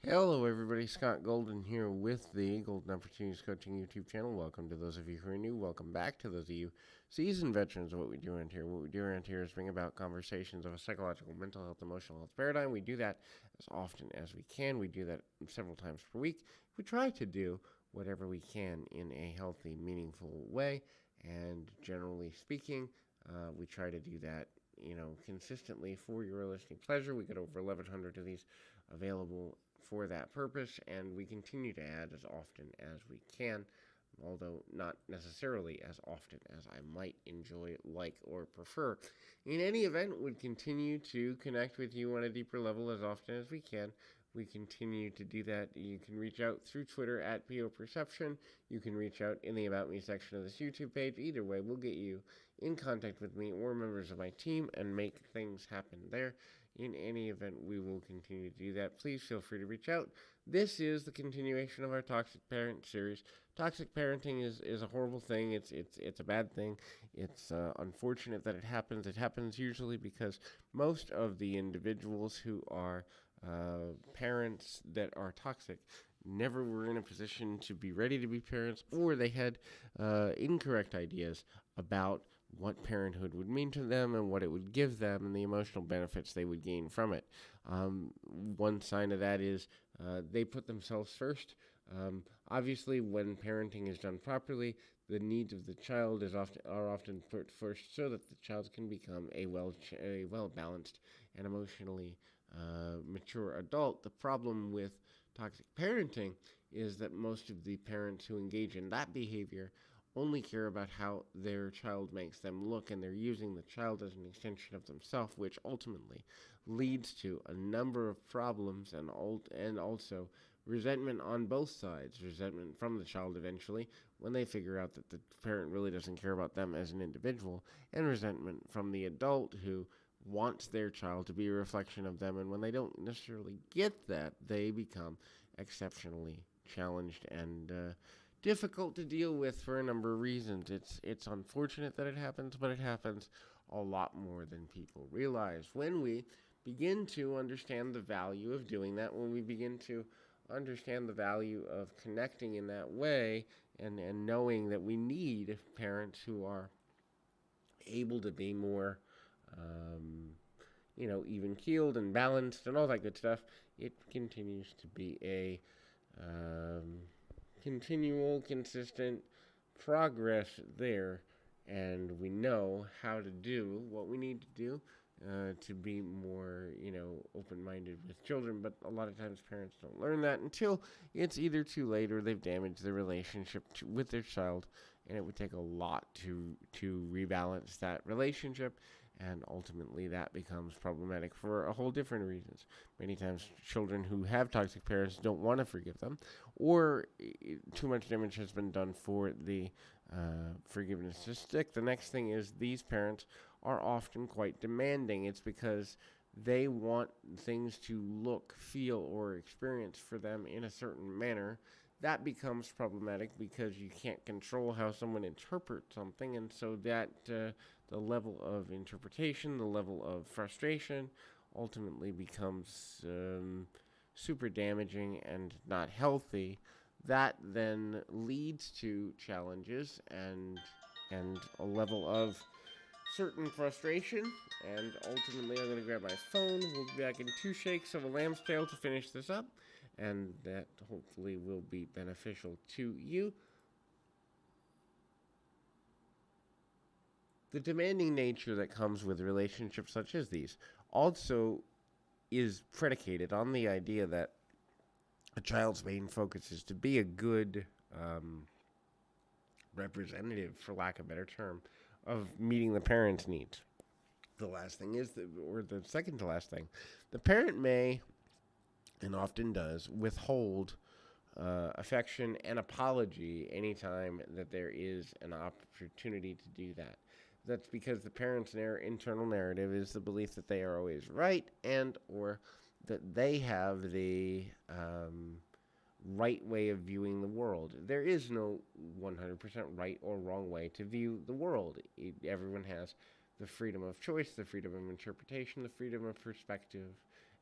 Hello, everybody. Scott Golden here with the Golden Opportunities Coaching YouTube channel. Welcome to those of you who are new. Welcome back to those of you seasoned veterans of what we do around here. What we do around here is bring about conversations of a psychological, mental health, emotional health paradigm. We do that as often as we can. We do that several times per week. We try to do whatever we can in a healthy, meaningful way. And generally speaking, we try to do that consistently for your listening pleasure. We got over 1,100 of these available for that purpose, and we continue to add as often as we can, although not necessarily as often as I might enjoy, like, or prefer. In any event, we continue to connect with you on a deeper level as often as we can. We continue to do that. You can reach out through Twitter at PO Perception. You can reach out in the About Me section of this YouTube page. Either way, we'll get you in contact with me or members of my team and make things happen there. In any event, we will continue to do that. Please feel free to reach out. This is the continuation of our Toxic Parent series. Toxic parenting is a horrible thing. It's a bad thing. It's unfortunate that it happens. It happens usually because most of the individuals who are parents that are toxic never were in a position to be ready to be parents, or they had incorrect ideas about what parenthood would mean to them and what it would give them and the emotional benefits they would gain from it. One sign of that is they put themselves first. Obviously, when parenting is done properly, the needs of the child are often put first, so that the child can become a well balanced and emotionally mature adult. The problem with toxic parenting is that most of the parents who engage in that behavior only care about how their child makes them look, and they're using the child as an extension of themselves, which ultimately leads to a number of problems and also resentment on both sides. Resentment from the child eventually when they figure out that the parent really doesn't care about them as an individual, and resentment from the adult who wants their child to be a reflection of them, and when they don't necessarily get that, they become exceptionally challenged and difficult to deal with for a number of reasons. It's unfortunate that it happens, but it happens a lot more than people realize. When we begin to understand the value of doing that, when we begin to understand the value of connecting in that way, and knowing that we need parents who are able to be more even keeled and balanced and all that good stuff, it continues to be a continual, consistent progress there, and we know how to do what we need to do to be more, open-minded with children. But a lot of times parents don't learn that until it's either too late or they've damaged their relationship with their child, and it would take a lot to rebalance that relationship. And ultimately, that becomes problematic for a whole different reasons. Many times, children who have toxic parents don't want to forgive them, or too much damage has been done for the forgiveness to stick. The next thing is these parents are often quite demanding. It's because they want things to look, feel, or experience for them in a certain manner. That becomes problematic because you can't control how someone interprets something, and so that the level of interpretation, the level of frustration, ultimately becomes super damaging and not healthy. That then leads to challenges and a level of certain frustration, and ultimately I'm going to grab my phone. We'll be back in 2 shakes of a lamb's tail to finish this up, and that hopefully will be beneficial to you. The demanding nature that comes with relationships such as these also is predicated on the idea that a child's main focus is to be a good representative, for lack of a better term, of meeting the parent's needs. The last thing is, or the second to last thing, the parent may, and often does, withhold affection and apology anytime that there is an opportunity to do that. That's because the parent's internal narrative is the belief that they are always right, and or that they have the right way of viewing the world. There is no 100% right or wrong way to view the world. Everyone has the freedom of choice, the freedom of interpretation, the freedom of perspective,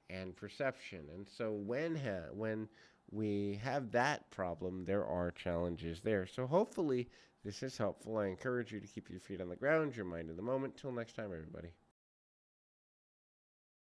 and perception. And so when we have that problem, there are challenges there. So hopefully this is helpful. I encourage you to keep your feet on the ground, your mind in the moment. Till next time, everybody.